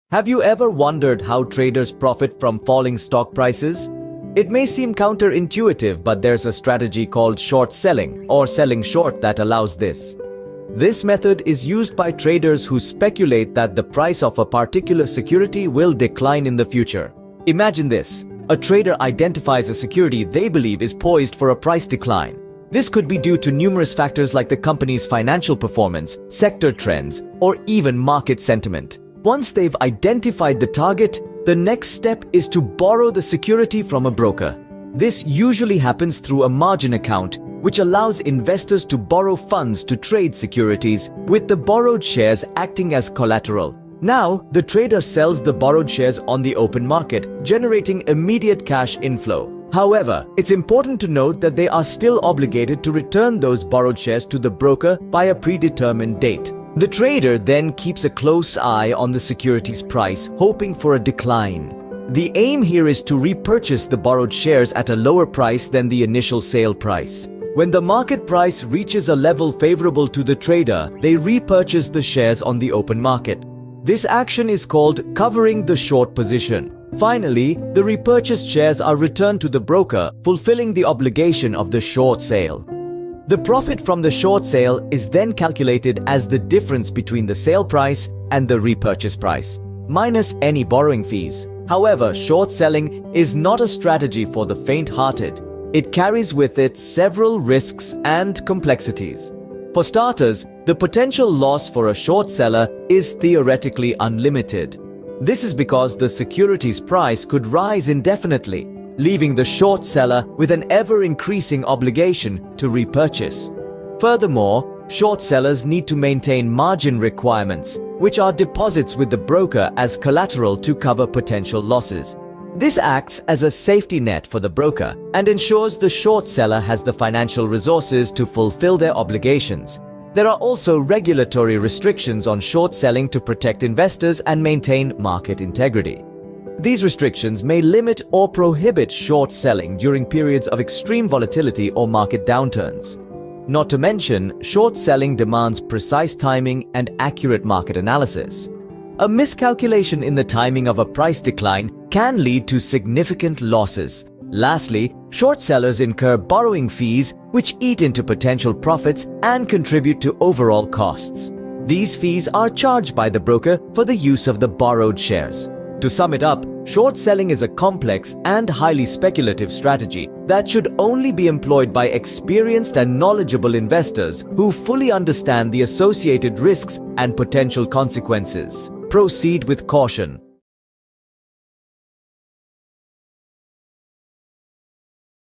Have you ever wondered how traders profit from falling stock prices? It may seem counterintuitive, but there's a strategy called short selling or selling short that allows this. This method is used by traders who speculate that the price of a particular security will decline in the future. Imagine this. A trader identifies a security they believe is poised for a price decline. This could be due to numerous factors like the company's financial performance, sector trends, or even market sentiment. Once they've identified the target, the next step is to borrow the security from a broker. This usually happens through a margin account, which allows investors to borrow funds to trade securities, with the borrowed shares acting as collateral. Now, the trader sells the borrowed shares on the open market, generating immediate cash inflow. However, it's important to note that they are still obligated to return those borrowed shares to the broker by a predetermined date. The trader then keeps a close eye on the security's price, hoping for a decline. The aim here is to repurchase the borrowed shares at a lower price than the initial sale price. When the market price reaches a level favorable to the trader, they repurchase the shares on the open market. This action is called covering the short position. Finally, the repurchased shares are returned to the broker, fulfilling the obligation of the short sale. The profit from the short sale is then calculated as the difference between the sale price and the repurchase price, minus any borrowing fees. However, short selling is not a strategy for the faint-hearted. It carries with it several risks and complexities. For starters, the potential loss for a short seller is theoretically unlimited. This is because the security's price could rise indefinitely, leaving the short seller with an ever-increasing obligation to repurchase. Furthermore, short sellers need to maintain margin requirements, which are deposits with the broker as collateral to cover potential losses. This acts as a safety net for the broker and ensures the short seller has the financial resources to fulfill their obligations. There are also regulatory restrictions on short selling to protect investors and maintain market integrity. These restrictions may limit or prohibit short selling during periods of extreme volatility or market downturns. Not to mention, short selling demands precise timing and accurate market analysis. A miscalculation in the timing of a price decline can lead to significant losses. Lastly, short sellers incur borrowing fees, which eat into potential profits and contribute to overall costs. These fees are charged by the broker for the use of the borrowed shares. To sum it up, short selling is a complex and highly speculative strategy that should only be employed by experienced and knowledgeable investors who fully understand the associated risks and potential consequences. Proceed with caution.